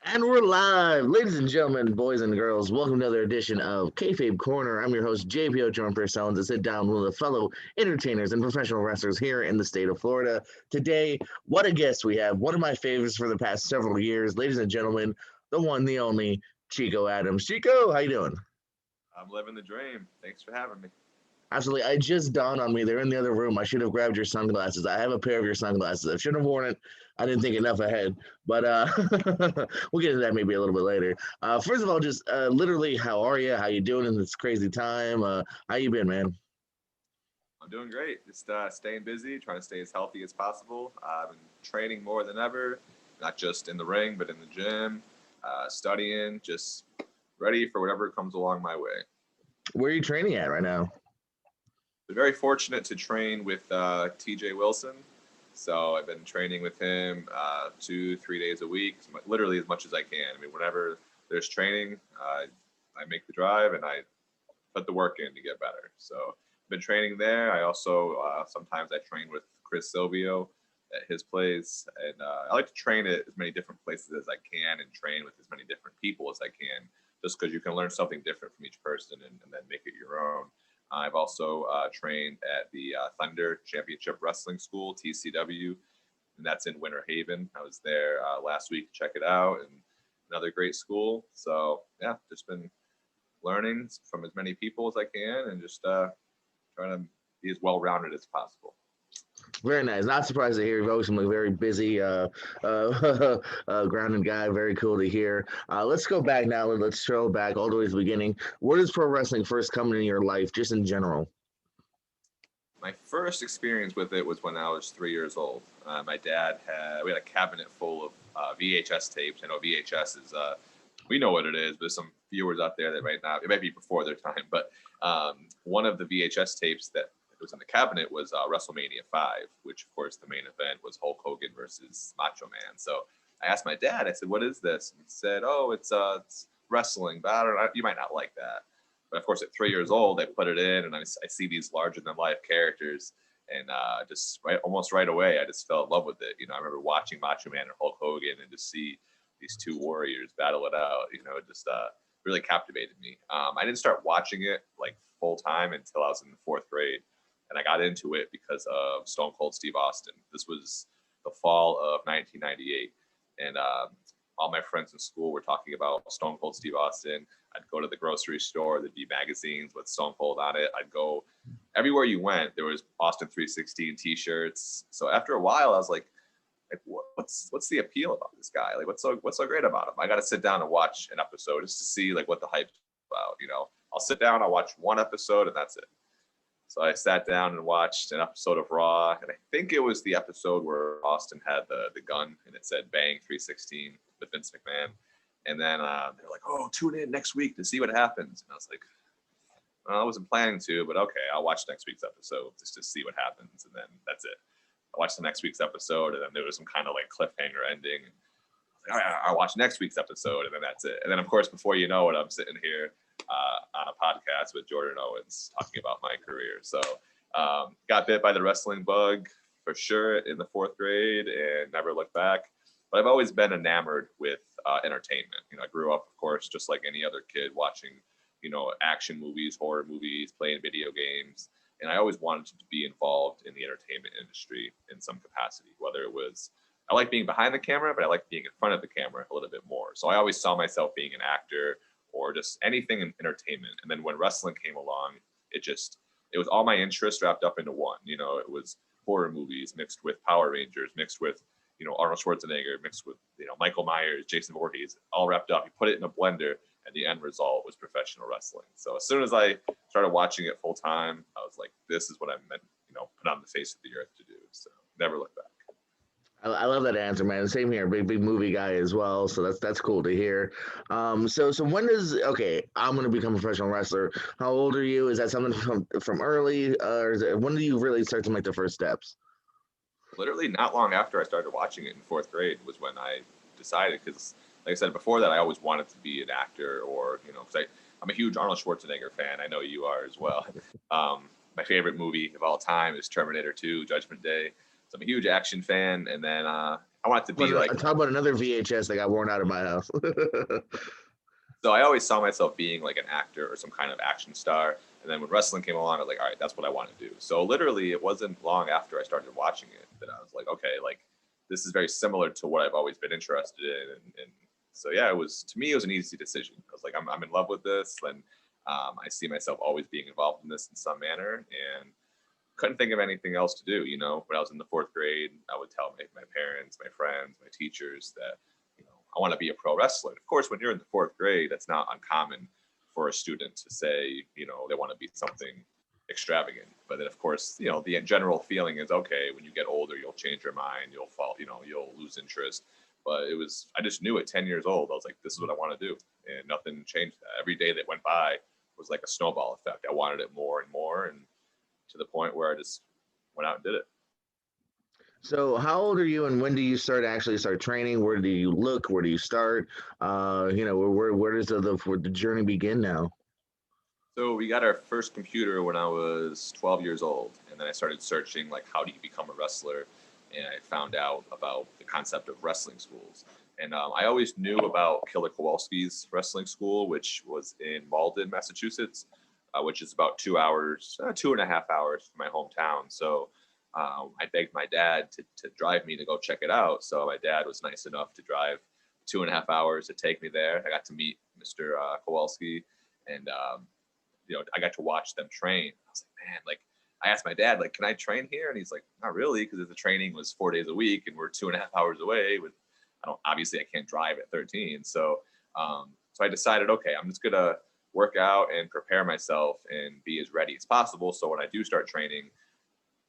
And we're live, ladies and gentlemen, boys and girls. Welcome to another edition of Kayfabe Corner. I'm your host, JPO John Purcell, to sit down with fellow entertainers and professional wrestlers here in the state of Florida. Today, what a guest we have. One of my favorites for the past several years, ladies and gentlemen, the one, the only, Chico Adams. Chico, how you doing? I'm living the dream. Thanks for having me. Absolutely. I just dawned on me. They're in the other room. I should have grabbed your sunglasses. I have a pair of your sunglasses. I should have worn it. I didn't think enough ahead. But we'll get into that maybe a little bit later. First of all, just literally, how are you? How you doing in this crazy time? How you been, man? I'm doing great. Just staying busy, trying to stay as healthy as possible. I've been training more than ever, not just in the ring, but in the gym, studying, just ready for whatever comes along my way. Where are you training at right now? Been very fortunate to train with TJ Wilson. So I've been training with him 2, 3 days a week, literally as much as I can. I mean, whenever there's training, I make the drive and I put the work in to get better. So I've been training there. I also sometimes I train with Chris Silvio at his place, and I like to train at as many different places as I can and train with as many different people as I can, just because you can learn something different from each person and then make it your own. I've also trained at the Thunder Championship Wrestling School, TCW, and that's in Winter Haven. I was there last week to check it out, and another great school. So yeah, just been learning from as many people as I can, and just trying to be as well rounded as possible. Very nice. Not surprised to hear you've always been a very busy, grounded guy. Very cool to hear. Let's go back now. Let's throw back all the way to the beginning. Where does pro wrestling first come into your life, just in general? My first experience with it was when I was 3 years old. My dad we had a cabinet full of VHS tapes. I know VHS is, we know what it is, but some viewers out there that might not, it might be before their time, but one of the VHS tapes that was in the cabinet was WrestleMania 5, which of course the main event was Hulk Hogan versus Macho Man. So I asked my dad, I said, what is this? And he said, oh, it's wrestling, but I don't know, you might not like that. But of course, at 3 years old, I put it in, and I see these larger than life characters, and almost right away, I just fell in love with it. You know, I remember watching Macho Man and Hulk Hogan, and to see these two warriors battle it out. You know, it just really captivated me. I didn't start watching it like full time until I was in the fourth grade, and I got into it because of Stone Cold Steve Austin. This was the fall of 1998, and all my friends in school were talking about Stone Cold Steve Austin. I'd go to the grocery store, there'd be magazines with Stone Cold on it. I'd go everywhere you went, there was Austin 316 t-shirts. So after a while, I was like what's the appeal about this guy? Like what's so great about him? I got to sit down and watch an episode just to see like what the hype's about. You know, I'll sit down, I'll watch one episode, and that's it. So I sat down and watched an episode of Raw, and I think it was the episode where Austin had the gun and it said "Bang 316" with Vince McMahon. And then they're like, "Oh, tune in next week to see what happens." And I was like, well, I wasn't planning to, but okay, I'll watch next week's episode just to see what happens, and then that's it. I watched the next week's episode, and then there was some kind of like cliffhanger ending. I was like, all right, I'll watch next week's episode, and then that's it. And then, of course, before you know it, I'm sitting here on a podcast with Jordan Owens talking about my career. So got bit by the wrestling bug for sure in the fourth grade and never looked back. But I've always been enamored with entertainment. You know, I grew up, of course, just like any other kid, watching, you know, action movies, horror movies, playing video games. And I always wanted to be involved in the entertainment industry in some capacity, whether it was, I like being behind the camera, but I like being in front of the camera a little bit more. So I always saw myself being an actor or just anything in entertainment. And then when wrestling came along, it was all my interests wrapped up into one. You know, it was horror movies mixed with Power Rangers, mixed with, you know, Arnold Schwarzenegger, mixed with, you know, Michael Myers, Jason Voorhees, all wrapped up. You put it in a blender, and the end result was professional wrestling. So as soon as I started watching it full time, I was like, this is what I'm meant, you know, put on the face of the earth to do. So never look back. I love that answer, man. Same here, big movie guy as well. So that's cool to hear. So when does okay? I'm gonna become a professional wrestler. How old are you? Is that something from early, or when do you really start to make the first steps? Literally not long after I started watching it in fourth grade was when I decided, because like I said before that, I always wanted to be an actor, or, you know, because I'm a huge Arnold Schwarzenegger fan. I know you are as well. My favorite movie of all time is Terminator 2, Judgment Day. So I'm a huge action fan. And then I want it to be like, Talk about another VHS that got worn out of my house. so I always saw myself being like an actor or some kind of action star. And then when wrestling came along, I was like, all right, that's what I want to do. So literally, it wasn't long after I started watching it that I was like, okay, like this is very similar to what I've always been interested in. And so yeah, it was, to me, it was an easy decision. I was like, I'm in love with this, and I see myself always being involved in this in some manner, and couldn't think of anything else to do. You know, when I was in the fourth grade, I would tell my parents, my friends, my teachers that, you know, I want to be a pro wrestler. Of course, when you're in the fourth grade, that's not uncommon for a student to say, you know, they want to be something extravagant. But then, of course, you know, the general feeling is, okay, when you get older, you'll change your mind, you'll fall, you know, you'll lose interest. But it was, I just knew at 10 years old, I was like, this is what I want to do. And nothing changed that. Every day that went by was like a snowball effect. I wanted it more and more. And to the point where I just went out and did it. So, how old are you, and when do you start training? Where do you look? Where do you start? Where does the journey begin now? So we got our first computer when I was 12 years old, and then I started searching like how do you become a wrestler, and I found out about the concept of wrestling schools. And I always knew about Killer Kowalski's wrestling school, which was in Malden, Massachusetts, which is about 2 hours, 2.5 hours from my hometown. So I begged my dad to drive me to go check it out. So my dad was nice enough to drive 2.5 hours to take me there. I got to meet Mr. Kowalski, and you know, I got to watch them train. I was like, man, like I asked my dad, like, can I train here? And he's like, not really, because the training was 4 days a week, and we're 2.5 hours away. With, obviously I can't drive at 13, so I decided, okay, I'm just gonna work out and prepare myself and be as ready as possible. So when I do start training,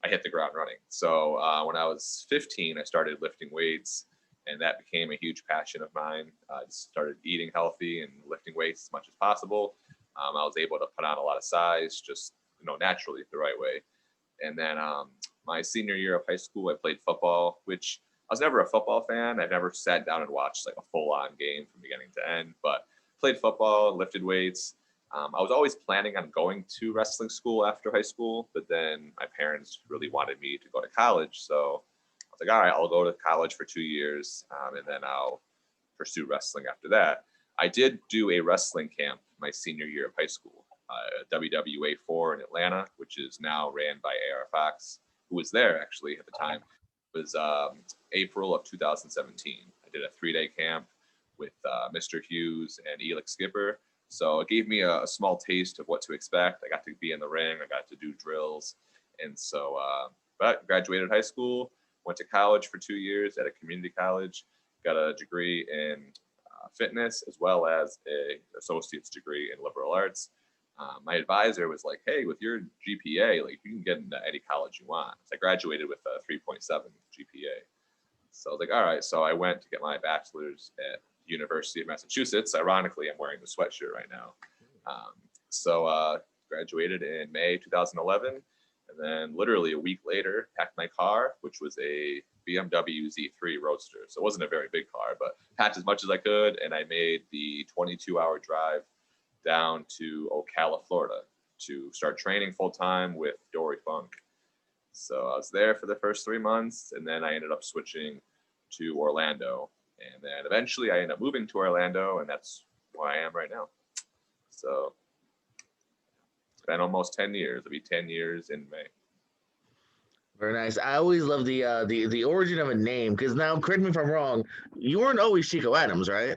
I hit the ground running. So when I was 15, I started lifting weights, and that became a huge passion of mine. I just started eating healthy and lifting weights as much as possible. I was able to put on a lot of size, just, you know, naturally the right way. And then my senior year of high school, I played football, which I was never a football fan. I've never sat down and watched like a full-on game from beginning to end, but played football, lifted weights. I was always planning on going to wrestling school after high school, but then my parents really wanted me to go to college. So I was like, all right, I'll go to college for 2 years, and then I'll pursue wrestling after that. I did do a wrestling camp my senior year of high school, WWA 4 in Atlanta, which is now ran by AR Fox, who was there actually at the time. It was April of 2017. I did a 3-day camp with Mr. Hughes and Elix Skipper. So it gave me a small taste of what to expect. I got to be in the ring. I got to do drills. And so, but graduated high school, went to college for 2 years at a community college, got a degree in fitness as well as a associate's degree in liberal arts. My advisor was like, hey, with your GPA, like you can get into any college you want. So I graduated with a 3.7 GPA. So I was like, all right. So I went to get my bachelor's at University of Massachusetts. Ironically, I'm wearing the sweatshirt right now. Graduated in May 2011. And then literally a week later, packed my car, which was a BMW Z3 Roadster. So it wasn't a very big car, but packed as much as I could. And I made the 22-hour drive down to Ocala, Florida to start training full time with Dory Funk. So I was there for the first 3 months, and then I ended up switching to Orlando. And then eventually I ended up moving to Orlando, and that's where I am right now. So it's been almost 10 years. It'll be 10 years in May. Very nice. I always love the origin of a name, because now, correct me if I'm wrong, you weren't always Chico Adams, right?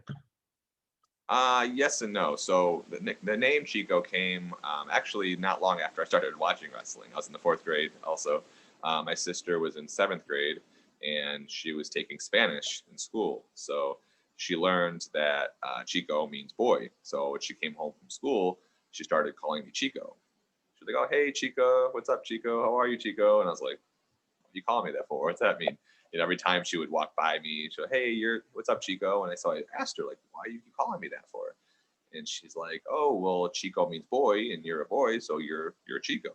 Yes and no. So the name Chico came actually not long after I started watching wrestling. I was in the fourth grade also. My sister was in seventh grade, and she was taking Spanish in school. So she learned that Chico means boy. So when she came home from school, she started calling me Chico. She's like, oh, hey, Chico. What's up, Chico? How are you, Chico? And I was like, what are you calling me that for? What's that mean? You know, every time she would walk by me, she'd go, hey, what's up, Chico? And I asked her, like, why are you calling me that for? And she's like, oh, well, Chico means boy, and you're a boy, so you're Chico.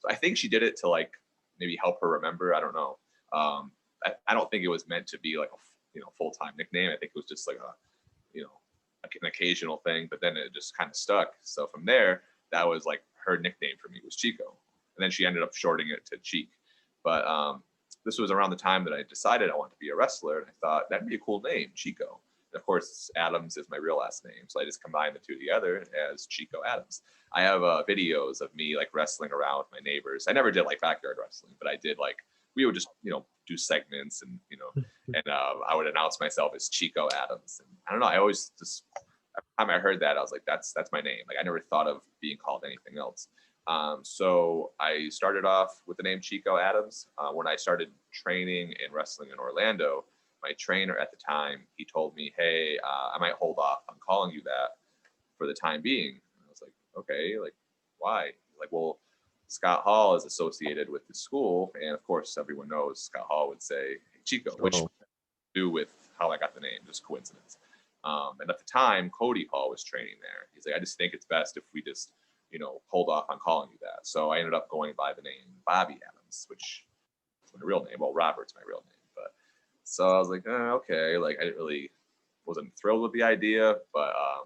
So I think she did it to like maybe help her remember. I don't know. I don't think it was meant to be like a full-time nickname. I think it was just like an occasional thing. But then it just kind of stuck. So from there, that was like her nickname for me was Chico, and then she ended up shortening it to Cheek. But this was around the time that I decided I wanted to be a wrestler, and I thought that'd be a cool name, Chico. And of course, Adams is my real last name, so I just combined the two together as Chico Adams. I have videos of me like wrestling around with my neighbors. I never did like backyard wrestling, but I did like we would just do segments and and I would announce myself as Chico Adams. And I don't know, I always just every time I heard that I was like that's my name. Like I never thought of being called anything else. So I started off with the name Chico Adams. When I started training and wrestling in Orlando, my trainer at the time, he told me, hey, I might hold off on calling you that for the time being. And I was like, okay, like why? Like, well, Scott Hall is associated with the school. And of course, everyone knows Scott Hall would say hey, Chico, which do with how I got the name, just coincidence. And at the time, Cody Hall was training there. He's like, I just think it's best if we just hold off on calling you that. So I ended up going by the name Bobby Adams, which is my real name. Well, Robert's my real name, but so I was like, okay. Like I wasn't thrilled with the idea, but I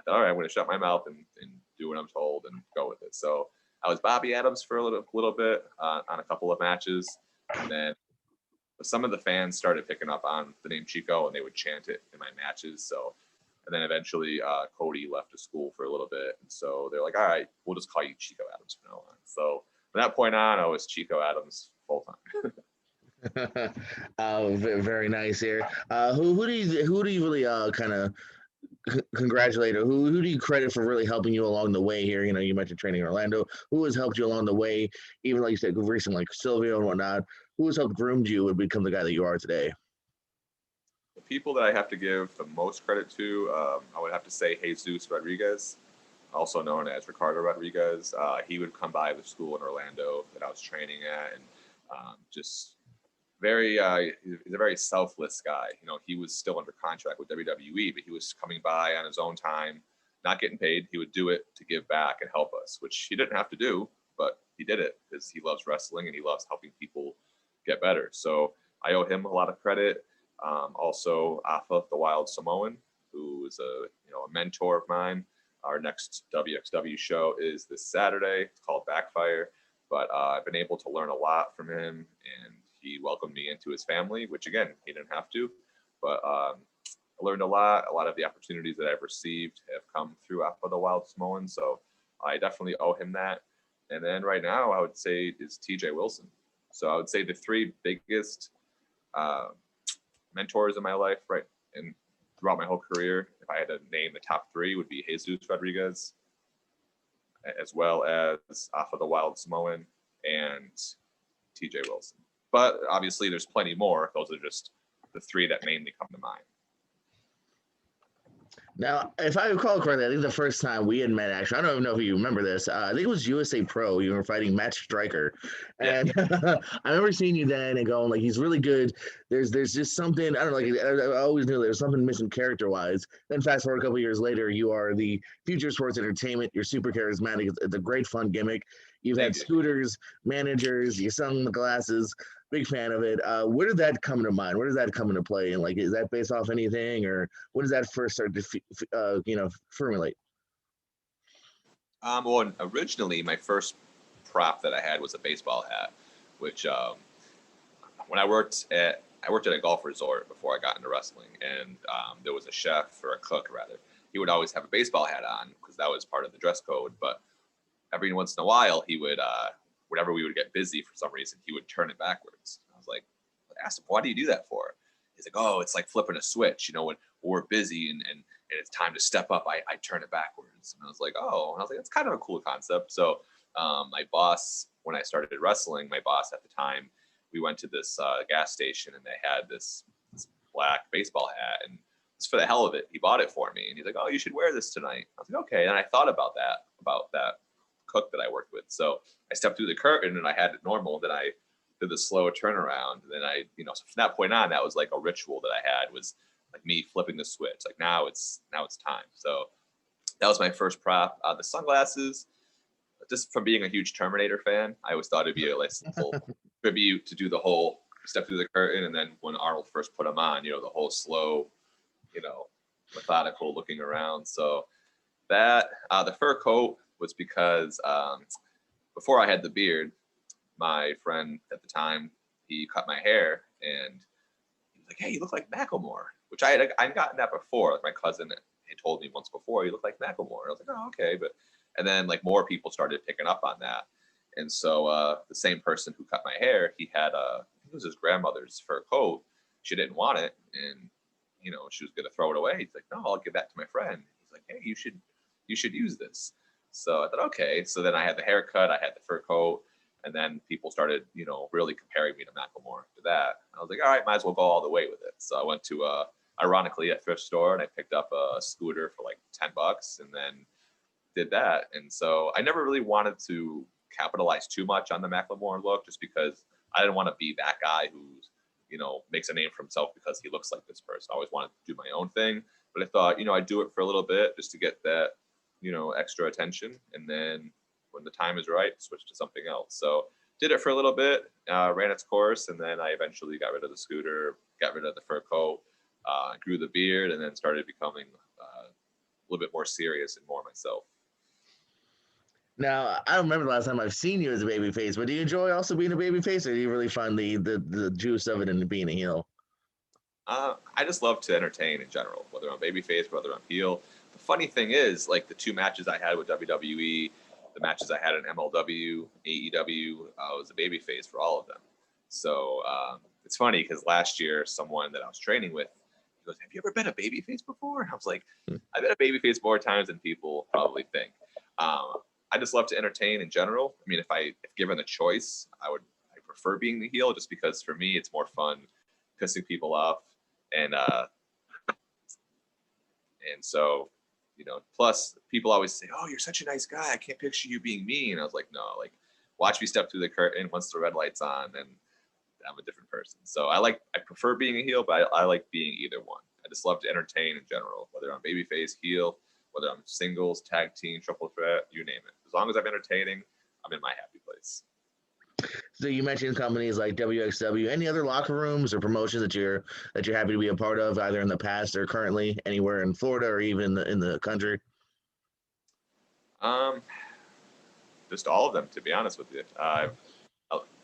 thought, all right, I'm going to shut my mouth and do what I'm told and go with it. So I was Bobby Adams for a little bit on a couple of matches, and then some of the fans started picking up on the name Chico, and they would chant it in my matches. So. And then eventually Cody left the school for a little bit. And so they're like, all right, we'll just call you Chico Adams from now on. So from that point on, I was Chico Adams full time. Very nice here. Who do you really kind of congratulate, or who do you credit for really helping you along the way here? You mentioned training in Orlando. Who has helped you along the way? Even like you said, recently, like Silvio and whatnot. Who has helped groomed you and become the guy that you are today? The people that I have to give the most credit to, I would have to say Jesus Rodriguez, also known as Ricardo Rodriguez. He would come by the school in Orlando that I was training at, and just he's a very selfless guy. He was still under contract with WWE, but he was coming by on his own time, not getting paid. He would do it to give back and help us, which he didn't have to do, but he did it because he loves wrestling and he loves helping people get better. So I owe him a lot of credit. Also, Alpha the Wild Samoan, who is a mentor of mine. Our next WXW show is this Saturday. It's called Backfire, but I've been able to learn a lot from him, and he welcomed me into his family, which again he didn't have to, but I learned a lot. A lot of the opportunities that I've received have come through Alpha the Wild Samoan, so I definitely owe him that. And then right now, I would say is TJ Wilson. So I would say the three biggest mentors in my life, right, and throughout my whole career, if I had to name the top three, would be Jesus Rodriguez, as well as Alpha the Wild Samoan and TJ Wilson. But obviously, there's plenty more. Those are just the three that mainly come to mind. Now, if I recall correctly, I think the first time we had met, actually, I don't even know if you remember this. I think it was USA Pro. You were fighting Matt Striker, and I remember seeing you then and going like, he's really good. There's just something, I don't know, like I always knew there was something missing character wise. Then fast forward a couple years later, you are the future sports entertainment. You're super charismatic. It's a great fun gimmick. You've had scooters, managers. You're selling the glasses. Big fan of it. Where did that come into mind? Where does that come into play? And like, is that based off anything, or when does that first start to formulate? Well, originally my first prop that I had was a baseball hat, which when I worked at a golf resort before I got into wrestling, and there was a chef or a cook rather. He would always have a baseball hat on because that was part of the dress code. But every once in a while, he would whenever we would get busy for some reason, he would turn it backwards. I was like, I asked him, why do you do that for? He's like, oh, it's like flipping a switch. When we're busy and it's time to step up, I turn it backwards. And I was like, oh, and I was like, that's kind of a cool concept. So my boss, when I started wrestling, my boss at the time, we went to this gas station and they had this black baseball hat, and just for the hell of it, he bought it for me. And he's like, oh, you should wear this tonight. I was like, okay. And I thought about that cook that I worked with. So I stepped through the curtain and I had it normal. Then I did the slow turnaround. And then so from that point on, that was like a ritual that I had, was like me flipping the switch. Like now it's time. So that was my first prop. The sunglasses, just from being a huge Terminator fan, I always thought it'd be a simple tribute to do the whole step through the curtain. And then when Arnold first put them on, the whole slow, methodical looking around. So that the fur coat was because before I had the beard, my friend at the time, he cut my hair, and he was like, "Hey, you look like Macklemore," which I'd gotten that before. Like my cousin had told me once before, "You look like Macklemore." I was like, "Oh, okay," but and then like more people started picking up on that, and so the same person who cut my hair, he had I think it was his grandmother's fur coat. She didn't want it, and she was gonna throw it away. He's like, "No, I'll give that to my friend." He's like, "Hey, you should use this." So I thought, okay. So then I had the haircut, I had the fur coat, and then people started, really comparing me to Macklemore for that. I was like, all right, might as well go all the way with it. So I went to, ironically, a thrift store, and I picked up a scooter for like $10, and then did that. And so I never really wanted to capitalize too much on the Macklemore look, just because I didn't want to be that guy who's, makes a name for himself because he looks like this person. I always wanted to do my own thing, but I thought, I'd do it for a little bit just to get that, extra attention, and then when the time is right, switch to something else. So did it for a little bit, ran its course, and then I eventually got rid of the scooter, got rid of the fur coat, grew the beard, and then started becoming a little bit more serious and more myself. Now, I don't remember the last time I've seen you as a baby face, but do you enjoy also being a baby face, or do you really find the juice of it in being a heel? I just love to entertain in general, whether I'm babyface, whether I'm heel. The funny thing is, like the two matches I had with WWE, the matches I had in MLW, AEW, I was a babyface for all of them. So it's funny because last year, someone that I was training with, he goes, "Have you ever been a babyface before?" And I was like, "I've been a babyface more times than people probably think." I just love to entertain in general. I mean, if given the choice, I prefer being the heel, just because for me it's more fun pissing people off, and so plus people always say, "Oh, you're such a nice guy, I can't picture you being mean." And I was like, no, like watch me step through the curtain. Once the red light's on, then I'm a different person. So I prefer being a heel, but I like being either one. I just love to entertain in general, whether I'm babyface, heel, whether I'm singles, tag team, triple threat, you name it. As long as I'm entertaining, I'm in my happy place. So you mentioned companies like WXW. Any other locker rooms or promotions that you're happy to be a part of, either in the past or currently, anywhere in Florida or even in the country? um just all of them, to be honest with you. I've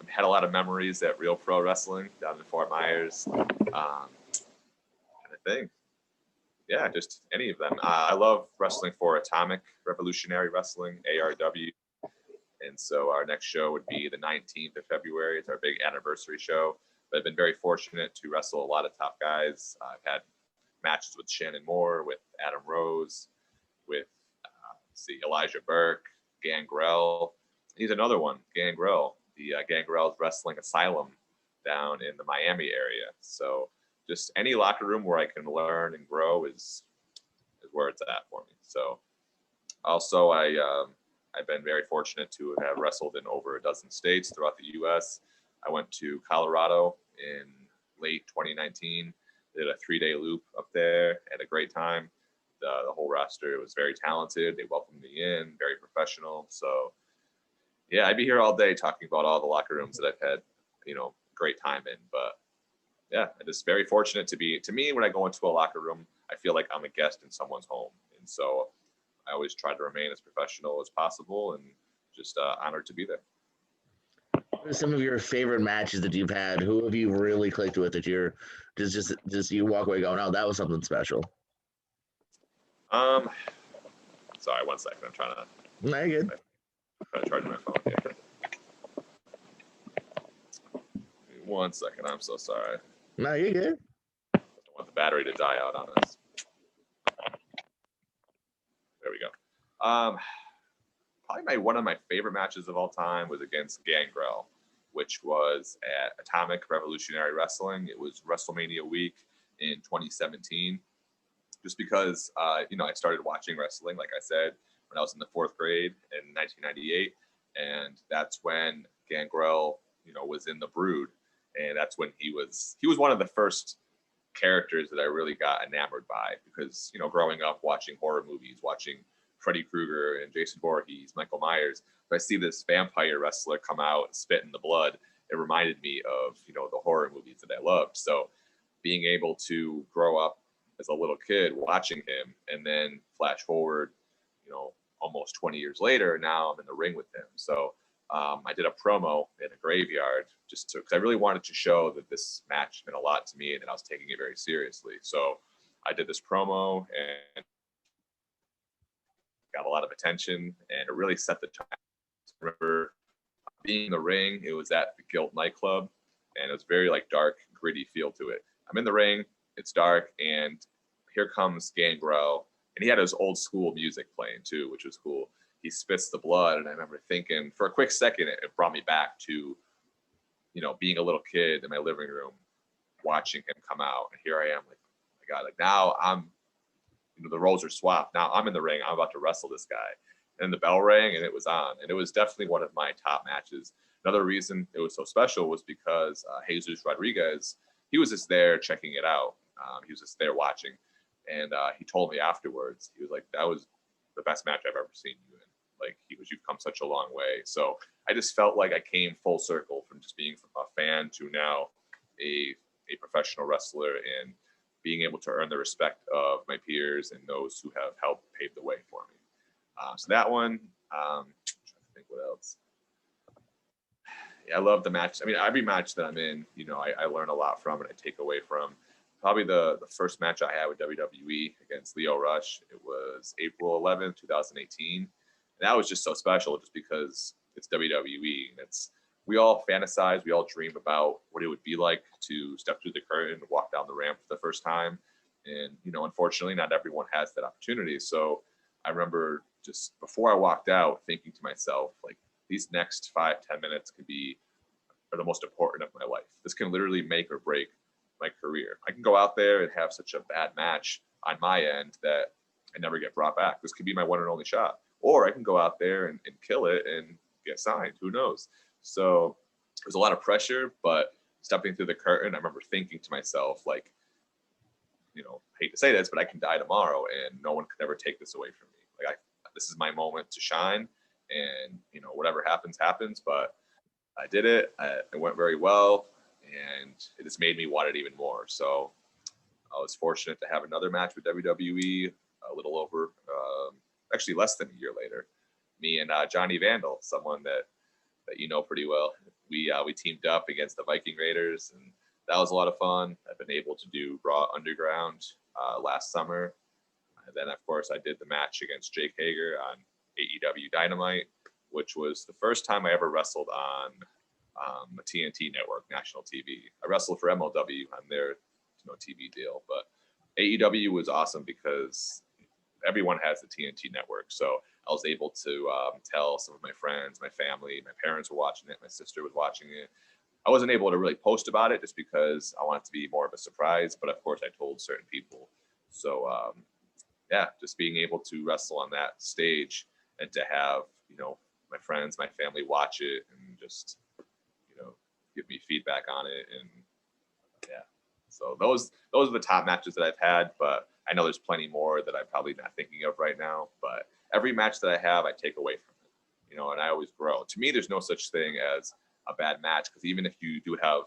had a lot of memories at Real Pro Wrestling down in Fort Myers. And I think, yeah, just any of them. I love wrestling for Atomic Revolutionary Wrestling, ARW. And so our next show would be the 19th of February. It's our big anniversary show. But I've been very fortunate to wrestle a lot of top guys. I've had matches with Shannon Moore, with Adam Rose, with Elijah Burke, Gangrel. He's another one, Gangrel. The Gangrel's Wrestling Asylum down in the Miami area. So just any locker room where I can learn and grow is where it's at for me. So also I've been very fortunate to have wrestled in over a dozen states throughout the U.S. I went to Colorado in late 2019, did a 3-day loop up there, had a great time. The whole roster was very talented. They welcomed me in, very professional. So yeah, I'd be here all day talking about all the locker rooms that I've had, great time in. But yeah, I'm just very fortunate to me, when I go into a locker room, I feel like I'm a guest in someone's home. And so I always try to remain as professional as possible, and just honored to be there. What are some of your favorite matches that you've had? Who have you really clicked with that you're just you walk away going, "Oh, that was something special." Um, Sorry, 1 second. I'm trying to, No, you're good. charge my phone here. 1 second. I'm so sorry. No, you're good. I don't want the battery to die out on us. There we go. Probably one of my favorite matches of all time was against Gangrel, which was at Atomic Revolutionary Wrestling. It was WrestleMania week in 2017. Just because, I started watching wrestling, like I said, when I was in the fourth grade in 1998. And that's when Gangrel, was in the Brood. And that's when he was one of the first characters that I really got enamored by, because, growing up watching horror movies, watching Freddy Krueger and Jason Voorhees, Michael Myers, if I see this vampire wrestler come out and spit in the blood, it reminded me of, the horror movies that I loved. So being able to grow up as a little kid watching him, and then flash forward, almost 20 years later, now I'm in the ring with him. So I did a promo in a graveyard just to, because I really wanted to show that this match meant a lot to me and that I was taking it very seriously. So I did this promo and got a lot of attention, and it really set the tone. I remember being in the ring. It was at the Guilt nightclub, and it was very like dark, gritty feel to it. I'm in the ring. It's dark, and here comes Gangrel, and he had his old school music playing too, which was cool. He spits the blood, and I remember thinking for a quick second, it brought me back to, being a little kid in my living room, watching him come out, and here I am, like, oh my God, like now I'm, the roles are swapped. Now I'm in the ring. I'm about to wrestle this guy, and the bell rang, and it was on, and it was definitely one of my top matches. Another reason it was so special was because Jesus Rodriguez, he was just there checking it out. He was just there watching, and he told me afterwards, he was like, "That was the best match I've ever seen you in. Like, you've come such a long way." So I just felt like I came full circle from just being a fan to now a professional wrestler, and being able to earn the respect of my peers and those who have helped pave the way for me. So that one, I'm trying to think what else. Yeah, I love the match. I mean, every match that I'm in, I learn a lot from and I take away from. Probably the first match I had with WWE against Leo Rush, it was April 11th, 2018. And that was just so special just because it's WWE. And we all fantasize, we all dream about what it would be like to step through the curtain and walk down the ramp for the first time. And, unfortunately, not everyone has that opportunity. So I remember just before I walked out thinking to myself, like, these next 5-10 minutes are the most important of my life. This can literally make or break my career. I can go out there and have such a bad match on my end that I never get brought back. This could be my one and only shot. Or I can go out there and kill it and get signed. Who knows? So there's a lot of pressure, but stepping through the curtain, I remember thinking to myself, like, I hate to say this, but I can die tomorrow and no one can ever take this away from me. Like, this is my moment to shine, and, whatever happens, happens. But I did it. It went very well, and it just made me want it even more. So I was fortunate to have another match with WWE a little over, actually less than a year later. Me and Johnny Vandal, someone that pretty well. We teamed up against the Viking Raiders, and that was a lot of fun. I've been able to do Raw Underground last summer. And then, of course, I did the match against Jake Hager on AEW Dynamite, which was the first time I ever wrestled on a TNT network, national TV. I wrestled for MLW on their TV deal, but AEW was awesome because everyone has the TNT network. So I was able to tell some of my friends, my family, my parents were watching it, my sister was watching it. I wasn't able to really post about it just because I wanted it to be more of a surprise, but of course I told certain people. So just being able to wrestle on that stage and to have, my friends, my family watch it and just, give me feedback on it. And yeah, so those are the top matches that I've had, but I know there's plenty more that I'm probably not thinking of right now, but every match that I have, I take away from it, and I always grow. To me, there's no such thing as a bad match, because even if you do have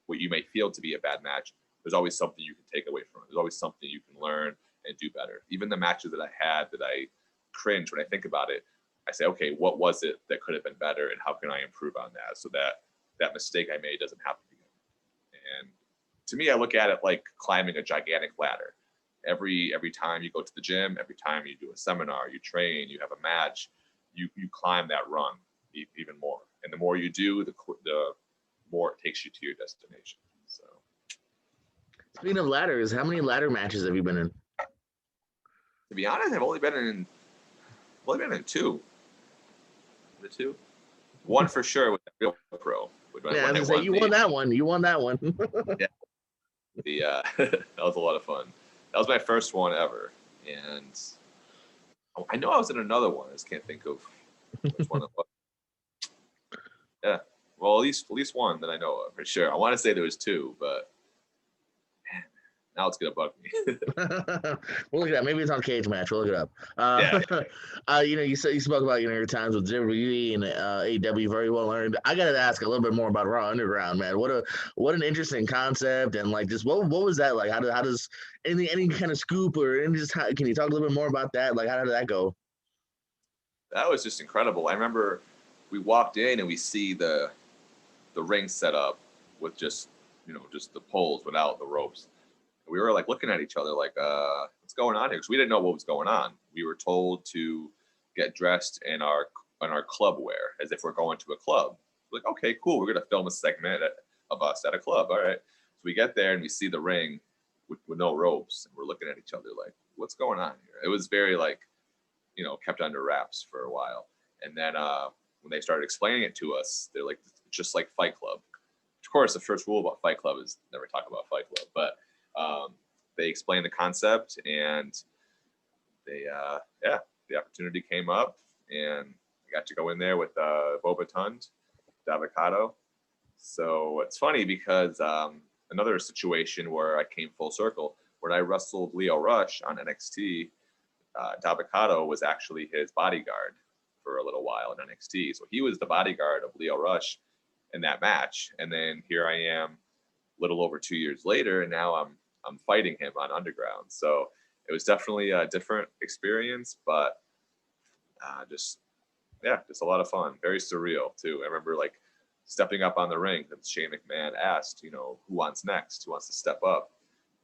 what you may feel to be a bad match, there's always something you can take away from it. There's always something you can learn and do better. Even the matches that I had that I cringe when I think about it, I say, okay, what was it that could have been better, and how can I improve on that so that that mistake I made doesn't happen again? And to me, I look at it like climbing a gigantic ladder. Every time you go to the gym, every time you do a seminar, you train, you have a match, you climb that rung even more. And the more you do, the more it takes you to your destination. So, speaking of ladders, how many ladder matches have you been in? To be honest, I've only been in two. The two, one for sure with the Real Pro. Yeah, I was gonna say you won that one. You won that one. Yeah, that was a lot of fun. That was my first one ever, and I know I was in another one. I just can't think of which one it was. Yeah, well, at least one that I know of for sure. I want to say there was two, but man, now it's gonna bug me. We'll look it up. Maybe it's on Cage Match. We'll look it up. You spoke about your times with WWE and AEW, very well earned. I gotta ask a little bit more about Raw Underground, man. What an interesting concept, and like just what was that like? How does any kind of scoop or can you talk a little bit more about that? Like how did that go? That was just incredible. I remember we walked in and we see the ring set up with just just the poles without the ropes. And we were like looking at each other like, what's going on here? Because we didn't know what was going on. We were told to get dressed in our club wear as if we're going to a club. We're like, okay, cool. We're gonna film a segment of us at a club. All right. So we get there and we see the ring with no ropes, and we're looking at each other like, what's going on here? It was very like, kept under wraps for a while. And then when they started explaining it to us, they're like, it's just like Fight Club. Of course, the first rule about Fight Club is never talk about Fight Club. But they explained the concept, and they, the opportunity came up, and I got to go in there with Boba Tund, Davocado. So it's funny because another situation where I came full circle, when I wrestled Leo Rush on NXT, Davocado was actually his bodyguard for a little while in NXT. So he was the bodyguard of Leo Rush in that match. And then here I am, a little over 2 years later, and now I'm fighting him on Underground. So it was definitely a different experience, but just a lot of fun. Very surreal too. I remember like stepping up on the ring, and Shane McMahon asked, who wants next? Who wants to step up?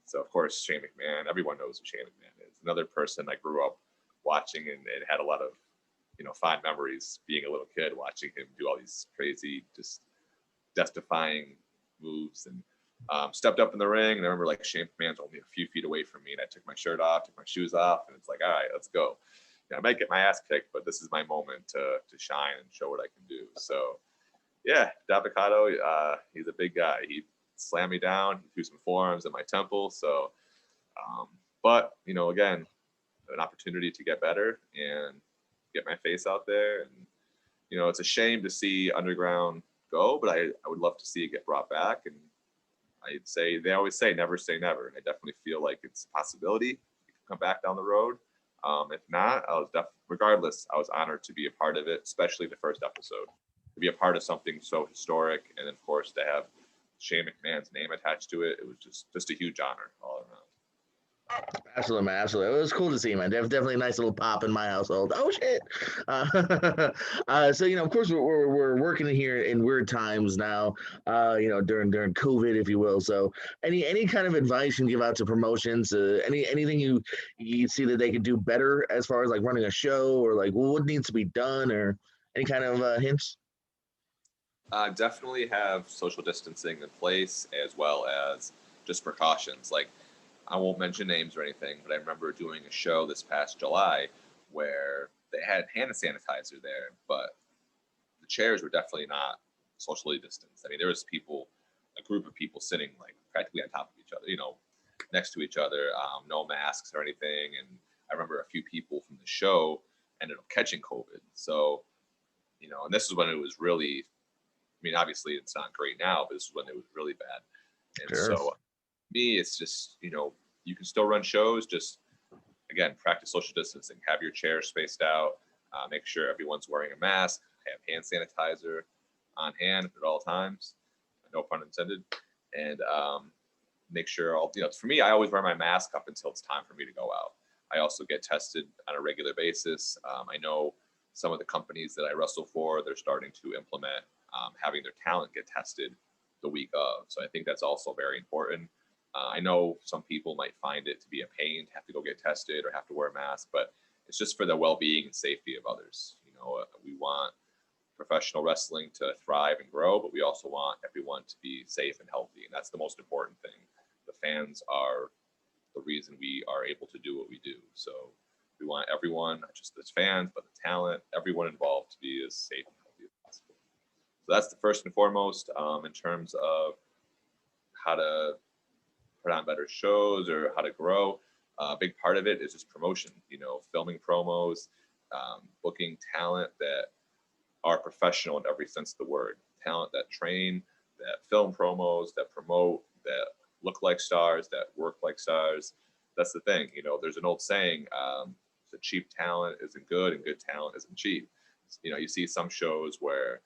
So of course, Shane McMahon. Everyone knows who Shane McMahon is. Another person I grew up watching, and it had a lot of fond memories being a little kid watching him do all these crazy, just death-defying moves. And stepped up in the ring, and I remember like Shane McMahon's only a few feet away from me, and I took my shirt off, took my shoes off, and it's like, all right, let's go. I might get my ass kicked, but this is my moment to shine and show what I can do. So, yeah, Davocado, he's a big guy. He slammed me down, he threw some forearms at my temple. So, but again, an opportunity to get better and get my face out there. And it's a shame to see Underground go, but I would love to see it get brought back. And I'd say they always say never say never. And I definitely feel like it's a possibility it can come back down the road. If not, regardless, I was honored to be a part of it, especially the first episode, to be a part of something so historic, and of course to have Shane McMahon's name attached to it. It was just a huge honor all around. Absolutely, man. Absolutely. It was cool to see, man. Definitely a nice little pop in my household. Oh, shit. So, of course, we're working here in weird times now, during COVID, if you will. So any kind of advice you can give out to promotions, anything you see that they could do better as far as like running a show, or like what needs to be done, or any kind of hints? Definitely have social distancing in place, as well as just precautions. Like, I won't mention names or anything, but I remember doing a show this past July where they had hand sanitizer there, but the chairs were definitely not socially distanced. I mean, there was a group of people sitting like practically on top of each other, next to each other, no masks or anything. And I remember a few people from the show ended up catching COVID. So, and this is when it was really, I mean, obviously it's not great now, but this is when it was really bad. And Sure. so me, it's just, you can still run shows, just again, practice social distancing, have your chairs spaced out, make sure everyone's wearing a mask, have hand sanitizer on hand at all times, no pun intended. And make sure for me, I always wear my mask up until it's time for me to go out. I also get tested on a regular basis. I know some of the companies that I wrestle for, they're starting to implement having their talent get tested the week of. So I think that's also very important. I know some people might find it to be a pain to have to go get tested or have to wear a mask, but it's just for the well-being and safety of others. We want professional wrestling to thrive and grow, but we also want everyone to be safe and healthy. And that's the most important thing. The fans are the reason we are able to do what we do. So we want everyone, not just the fans, but the talent, everyone involved to be as safe and healthy as possible. So that's the first and foremost in terms of how to put on better shows or how to grow. A big part of it is just promotion, filming promos, booking talent that are professional in every sense of the word. Talent that train, that film promos, that promote, that look like stars, that work like stars. That's the thing. There's an old saying, that cheap talent isn't good and good talent isn't cheap. You see some shows where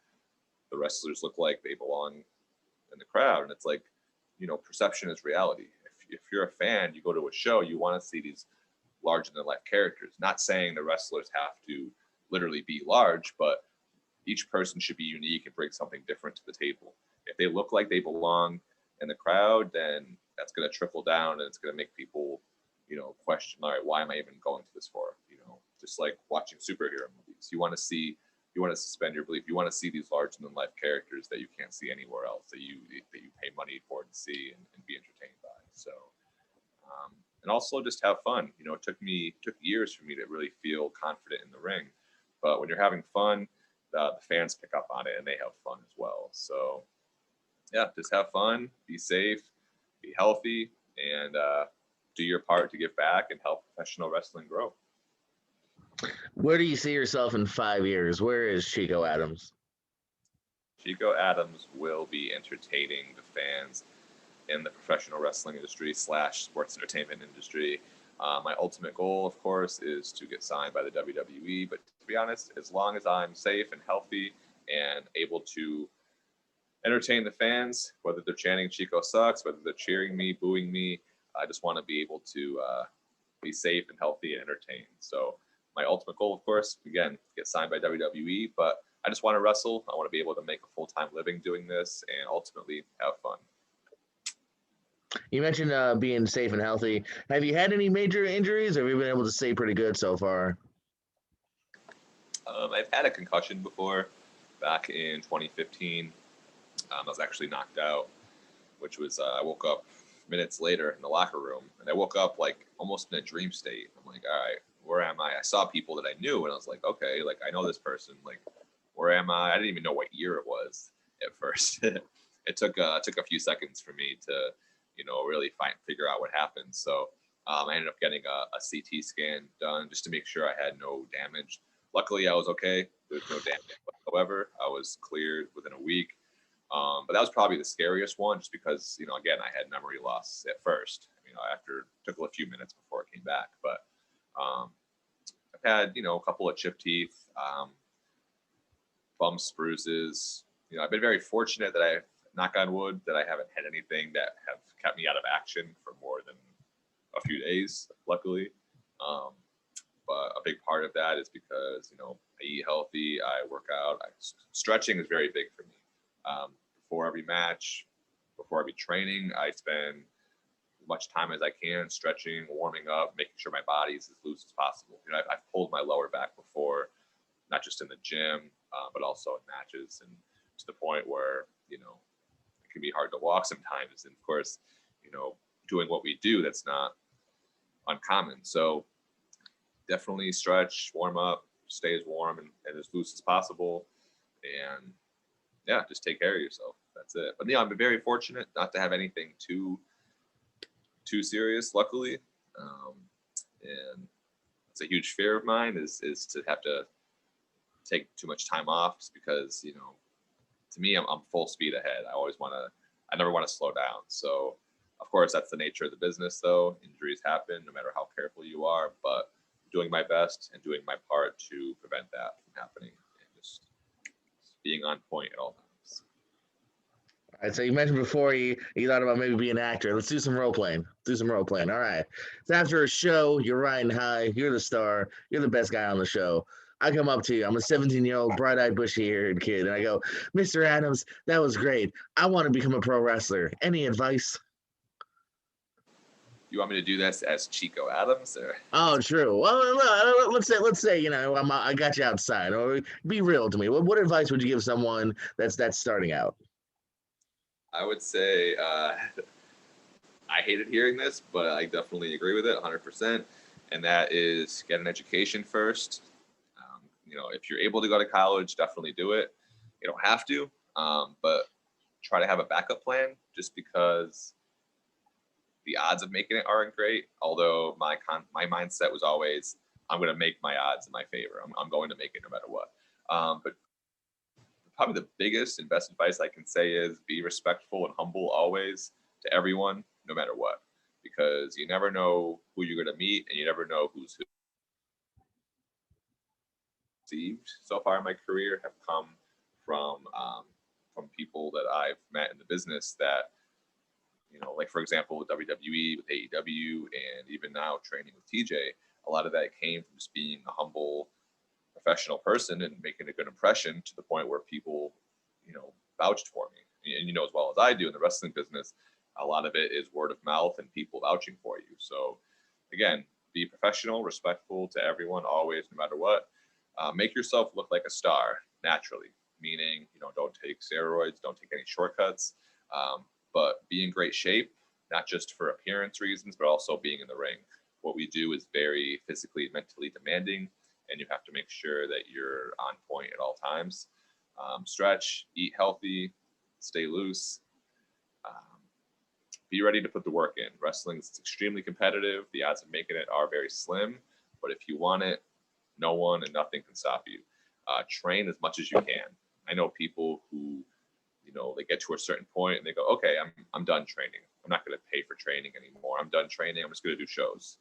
the wrestlers look like they belong in the crowd, and it's like, perception is reality. If you're a fan, you go to a show, you want to see these larger than life characters. Not saying the wrestlers have to literally be large, but each person should be unique and bring something different to the table. If they look like they belong in the crowd, then that's going to trickle down and it's going to make people, question, all right, why am I even going to this for? Just like watching superhero movies. You want to suspend your belief. You want to see these larger than life characters that you can't see anywhere else, that you pay money for to see and be entertained by. So, and also just have fun. It took years for me to really feel confident in the ring, but when you're having fun, the fans pick up on it and they have fun as well. So, yeah, just have fun, be safe, be healthy, and do your part to give back and help professional wrestling grow. Where do you see yourself in 5 years? Where is Chico Adams? Chico Adams will be entertaining the fans in the professional wrestling industry / sports entertainment industry. My ultimate goal, of course, is to get signed by the WWE. But to be honest, as long as I'm safe and healthy and able to entertain the fans, whether they're chanting Chico sucks, whether they're cheering me, booing me, I just want to be able to be safe and healthy and entertained. So my ultimate goal, of course, again, get signed by WWE, but I just want to wrestle. I want to be able to make a full-time living doing this and ultimately have fun. You mentioned being safe and healthy. Have you had any major injuries, or have you been able to stay pretty good so far? I've had a concussion before back in 2015. I was actually knocked out, which was I woke up minutes later in the locker room, and I woke up like almost in a dream state. I'm like, all right, where am I? I saw people that I knew, and I was like, okay, like I know this person. Like, where am I? I didn't even know what year it was at first. It took a few seconds for me to, really figure out what happened. So I ended up getting a CT scan done just to make sure I had no damage. Luckily, I was okay. There was no damage whatsoever. I was cleared within a week. But that was probably the scariest one, just because, again, I had memory loss at first. After took a few minutes before it came back. But I've had, a couple of chipped teeth, bumps, bruises. I've been very fortunate that I've, knock on wood, that I haven't had anything that have kept me out of action for more than a few days, luckily. But a big part of that is because, I eat healthy, I work out. Stretching is very big for me. Before every match, before every training, I spend as much time as I can stretching, warming up, making sure my body is as loose as possible. I've pulled my lower back before, not just in the gym, but also in matches, and to the point where, it can be hard to walk sometimes. And of course, doing what we do, that's not uncommon. So definitely stretch, warm up, stay as warm and as loose as possible. And yeah, just take care of yourself. That's it. But yeah, I'm very fortunate not to have anything too serious, luckily. And it's a huge fear of mine is to have to take too much time off, just because, to me, I'm full speed ahead. I never want to slow down. So of course, that's the nature of the business, though. Injuries happen no matter how careful you are, but doing my best and doing my part to prevent that from happening, and just being on point at all times. All right, so you mentioned before you thought about maybe being an actor. Let's do some role playing. All right. So after a show, you're riding high, you're the star, you're the best guy on the show. I come up to you. I'm a 17-year-old, bright-eyed, bushy-haired kid, and I go, Mr. Adams, that was great. I want to become a pro wrestler. Any advice? You want me to do this as Chico Adams, or? Oh, true. Well, let's say I got you outside. Or be real to me. What advice would you give someone that's starting out? I would say I hated hearing this, but I definitely agree with it 100%. And that is get an education first. If you're able to go to college, definitely do it. You don't have to, but try to have a backup plan, just because the odds of making it aren't great. Although my mindset was always, I'm going to make my odds in my favor. I'm going to make it no matter what. But probably the biggest and best advice I can say is be respectful and humble always to everyone, no matter what, because you never know who you're going to meet, and you never know who's who. Received so far in my career have come from people that I've met in the business that, like for example, with WWE, with AEW, and even now training with TJ, a lot of that came from just being a humble professional person and making a good impression to the point where people, vouched for me. And as well as I do in the wrestling business, a lot of it is word of mouth and people vouching for you. So again, be professional, respectful to everyone, always, no matter what. Make yourself look like a star naturally, meaning, don't take steroids, don't take any shortcuts, but be in great shape, not just for appearance reasons, but also being in the ring. What we do is very physically and mentally demanding, and you have to make sure that you're on point at all times. Stretch, eat healthy, stay loose, be ready to put the work in. Wrestling is extremely competitive. The odds of making it are very slim, but if you want it, no one and nothing can stop you. Train as much as you can. I know people who, they get to a certain point and they go, okay, I'm done training. I'm not going to pay for training anymore. I'm done training. I'm just going to do shows.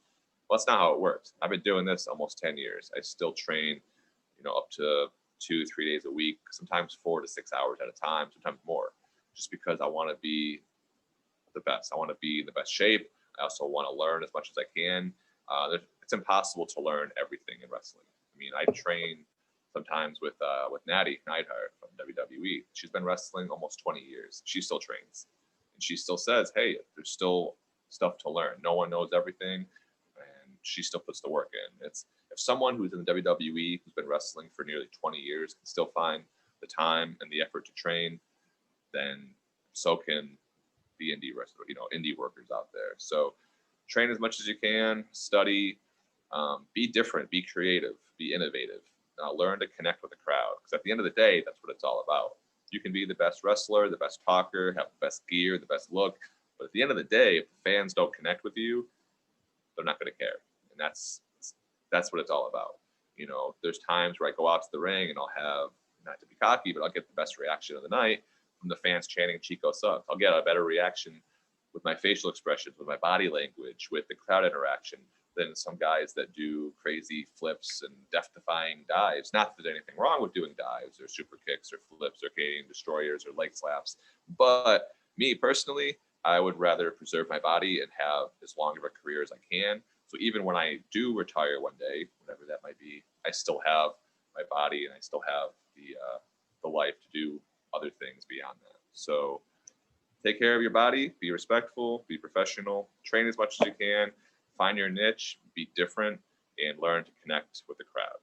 Well, that's not how it works. I've been doing this almost 10 years. I still train, up to 2-3 days a week, sometimes 4 to 6 hours at a time, sometimes more, just because I want to be the best. I want to be in the best shape. I also want to learn as much as I can. It's impossible to learn everything in wrestling. I mean, I train sometimes with Natty Neidhart from WWE. She's been wrestling almost 20 years. She still trains, and she still says, "Hey, there's still stuff to learn. No one knows everything," and she still puts the work in. It's if someone who's in the WWE who's been wrestling for nearly 20 years can still find the time and the effort to train, then so can the indie wrestler, indie workers out there. So train as much as you can, study, be different, be creative, be innovative, learn to connect with the crowd. Because at the end of the day, that's what it's all about. You can be the best wrestler, the best talker, have the best gear, the best look. But at the end of the day, if the fans don't connect with you, they're not going to care. And that's what it's all about. There's times where I go out to the ring and I'll have, not to be cocky, but I'll get the best reaction of the night from the fans chanting Chico sucks. I'll get a better reaction with my facial expressions, with my body language, with the crowd interaction than some guys that do crazy flips and death-defying dives. Not that there's anything wrong with doing dives or super kicks or flips or Canadian destroyers or leg slaps, but me personally, I would rather preserve my body and have as long of a career as I can. So even when I do retire one day, whatever that might be, I still have my body and I still have the life to do other things beyond that. So take care of your body, be respectful, be professional, train as much as you can, find your niche, be different, and learn to connect with the crowd.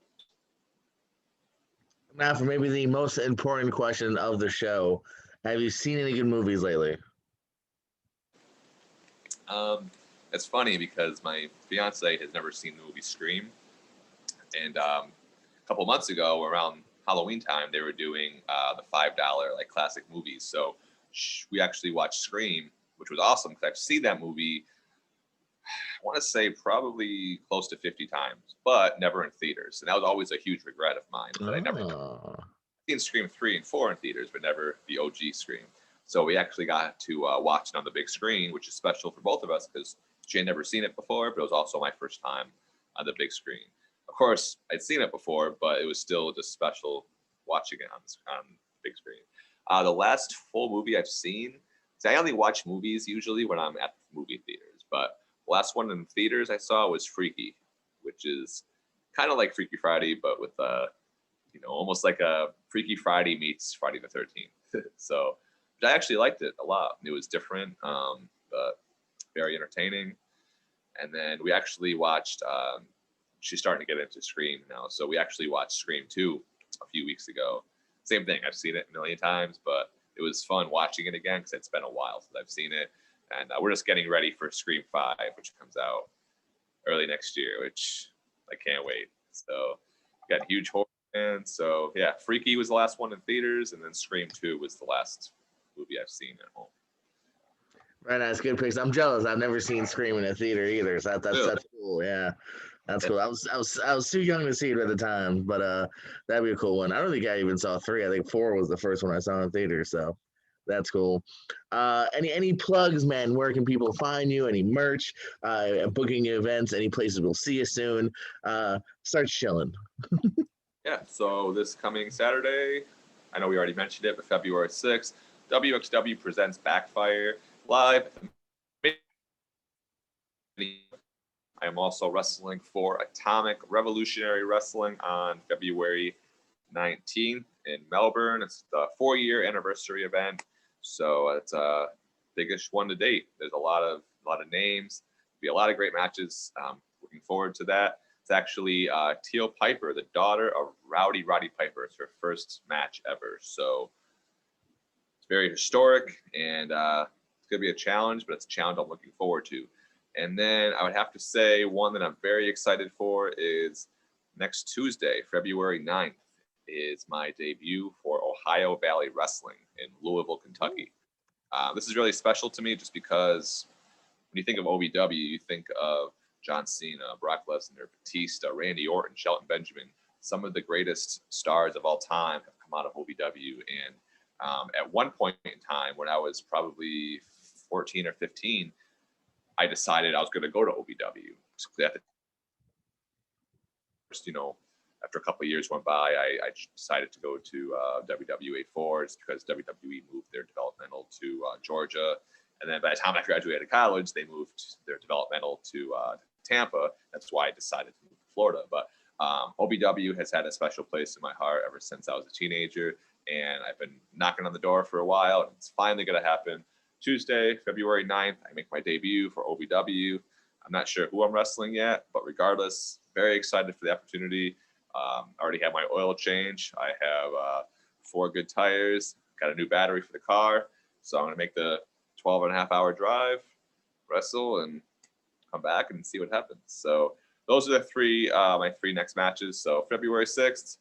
Now, for maybe the most important question of the show, have you seen any good movies lately? It's funny because my fiance has never seen the movie Scream, and a couple months ago, around Halloween time, they were doing the $5 like classic movies. So we actually watched Scream, which was awesome because I've seen that movie, I want to say probably close to 50 times, but never in theaters. And that was always a huge regret of mine that I never seen Scream 3 and 4 in theaters, but never the OG Scream. So we actually got to watch it on the big screen, which is special for both of us because she had never seen it before, but it was also my first time on the big screen. Of course, I'd seen it before, but it was still just special watching it on the big screen. The last full movie I've seen, see, I only watch movies usually when I'm at the movie theaters, but the last one in theaters I saw was Freaky, which is kind of like Freaky Friday, but with almost like a Freaky Friday meets Friday the 13th. So I actually liked it a lot. It was different, but very entertaining. And then we actually watched, she's starting to get into Scream now. So we actually watched Scream 2 a few weeks ago. Same thing. I've seen it a million times, but it was fun watching it again because it's been a while since I've seen it. And we're just getting ready for Scream 5, which comes out early next year, which I can't wait. So got huge horror fans. So yeah, Freaky was the last one in theaters, and then Scream 2 was the last movie I've seen at home. Right, that's good picks. I'm jealous. I've never seen Scream in a theater either. So that's cool. Yeah, that's cool. I was too young to see it at the time, but that'd be a cool one. I don't think I even saw 3. I think 4 was the first one I saw in theater. So that's cool. Any plugs, man? Where can people find you? Any merch? Booking events? Any places we'll see you soon? Start chilling. Yeah. So this coming Saturday, I know we already mentioned it, but February 6th, WXW presents Backfire live. I I am also wrestling for Atomic Revolutionary Wrestling on February 19th in Melbourne. It's the 4-year anniversary event, so it's a biggest one to date. There's a lot of names. There'll be a lot of great matches. Looking forward to that. It's actually Teal Piper, the daughter of Roddy Piper. It's her first match ever, so it's very historic, and it's going to be a challenge, but it's a challenge I'm looking forward to. And then I would have to say one that I'm very excited for is next Tuesday, February 9th, is my debut for Ohio Valley Wrestling in Louisville, Kentucky. This is really special to me just because when you think of OVW, you think of John Cena, Brock Lesnar, Batista, Randy Orton, Shelton Benjamin. Some of the greatest stars of all time have come out of OVW. And at one point in time, when I was probably 14 or 15, I decided I was going to go to OVW. After a couple of years went by, I decided to go to WW84. It's because WWE moved their developmental to Georgia. And then by the time I graduated college, they moved their developmental to Tampa. That's why I decided to move to Florida. But OVW has had a special place in my heart ever since I was a teenager. And I've been knocking on the door for a while. And it's finally going to happen. Tuesday, February 9th, I make my debut for OVW. I'm not sure who I'm wrestling yet, but regardless, very excited for the opportunity. I already have my oil change. I have 4 good tires, got a new battery for the car. So I'm going to make the 12.5-hour drive, wrestle, and come back and see what happens. So those are the my 3 next matches. So February 6th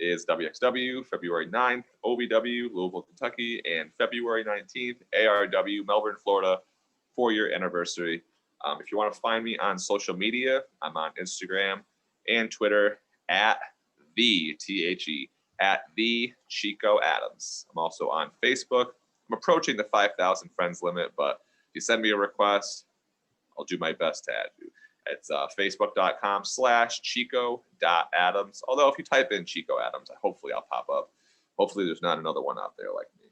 is WXW, February 9th, OVW, Louisville, Kentucky, and February 19th, ARW, Melbourne, Florida, 4-year anniversary. If you want to find me on social media, I'm on Instagram and Twitter at the Chico Adams. I'm also on Facebook. I'm approaching the 5,000 friends limit, but if you send me a request, I'll do my best to add you. It's facebook.com/Chico.Adams. Although if you type in Chico Adams, hopefully I'll pop up. Hopefully there's not another one out there like me.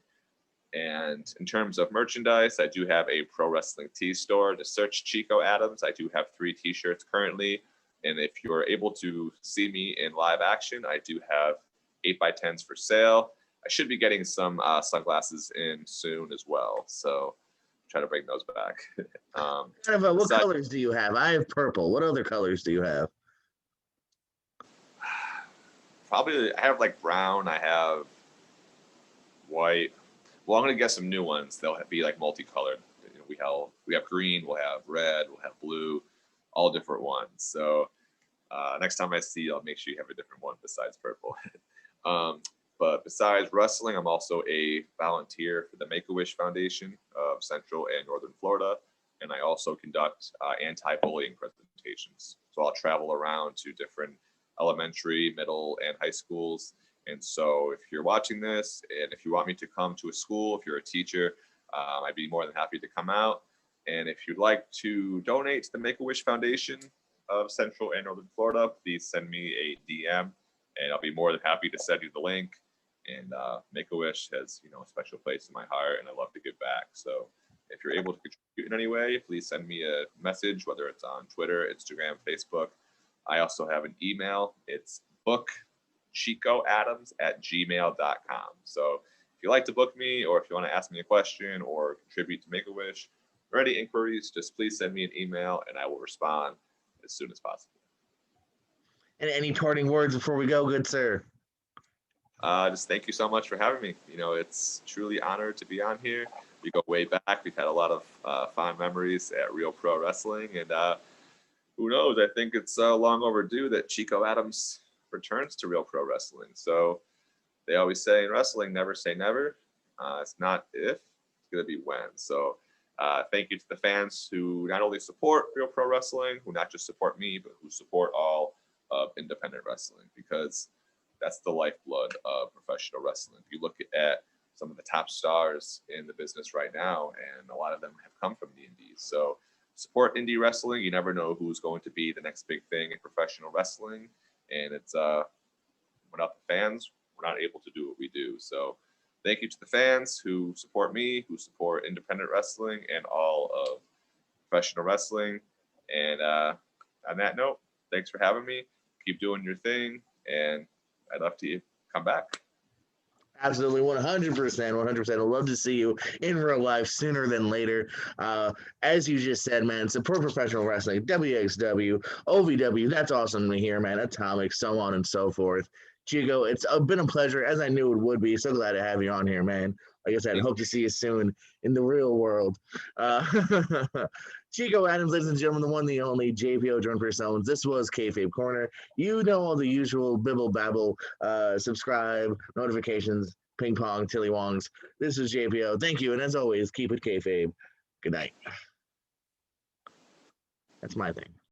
And in terms of merchandise, I do have a pro wrestling tee store. To search Chico Adams, I do have 3 t-shirts currently. And if you're able to see me in live action, I do have 8x10s for sale. I should be getting some sunglasses in soon as well. So try to bring those back. What colors do you have? I have purple. What other colors do you have? Probably I have like brown. I have white. Well, I'm gonna get some new ones. They'll be like multicolored. We have green. We'll have red. We'll have blue. All different ones. So next time I see you, I'll make sure you have a different one besides purple. But besides wrestling, I'm also a volunteer for the Make-A-Wish Foundation of Central and Northern Florida. And I also conduct anti-bullying presentations. So I'll travel around to different elementary, middle, and high schools. And so if you're watching this, and if you want me to come to a school, if you're a teacher, I'd be more than happy to come out. And if you'd like to donate to the Make-A-Wish Foundation of Central and Northern Florida, please send me a DM, and I'll be more than happy to send you the link. And Make-A-Wish has, a special place in my heart, and I love to give back. So if you're able to contribute in any way, please send me a message, whether it's on Twitter, Instagram, Facebook. I also have an email. It's bookchicoadams@gmail.com. So if you'd like to book me, or if you want to ask me a question or contribute to Make-A-Wish, or any inquiries, just please send me an email, and I will respond as soon as possible. And any parting words before we go, good sir? Just thank you so much for having me. It's truly honored to be on here. We go way back. We've had a lot of fond memories at Real Pro Wrestling, and who knows? I think it's long overdue that Chico Adams returns to Real Pro Wrestling. So they always say in wrestling, never say never. It's not if, it's going to be when. So thank you to the fans who not only support Real Pro Wrestling, who not just support me, but who support all of independent wrestling, because that's the lifeblood of professional wrestling. If you look at some of the top stars in the business right now, and a lot of them have come from the indies. So support indie wrestling. You never know who's going to be the next big thing in professional wrestling. And it's without the fans, we're not able to do what we do. So thank you to the fans who support me, who support independent wrestling and all of professional wrestling. And on that note, thanks for having me. Keep doing your thing, and I'd love to come back. Absolutely, 100%, 100%. I'd love to see you in real life sooner than later. As you just said, man, support professional wrestling, WXW, OVW. That's awesome to hear, man. Atomic, so on and so forth. Chico, it's been a pleasure, as I knew it would be. So glad to have you on here, man. Like I said, hope to see you soon in the real world. Chico Adams, ladies and gentlemen, the one, the only JPO Jordan Purcell. This was Kayfabe Corner. You know all the usual bibble babble, subscribe, notifications, ping pong, tilly wongs. This is JPO. Thank you, and as always, keep it kayfabe. Good night. That's my thing.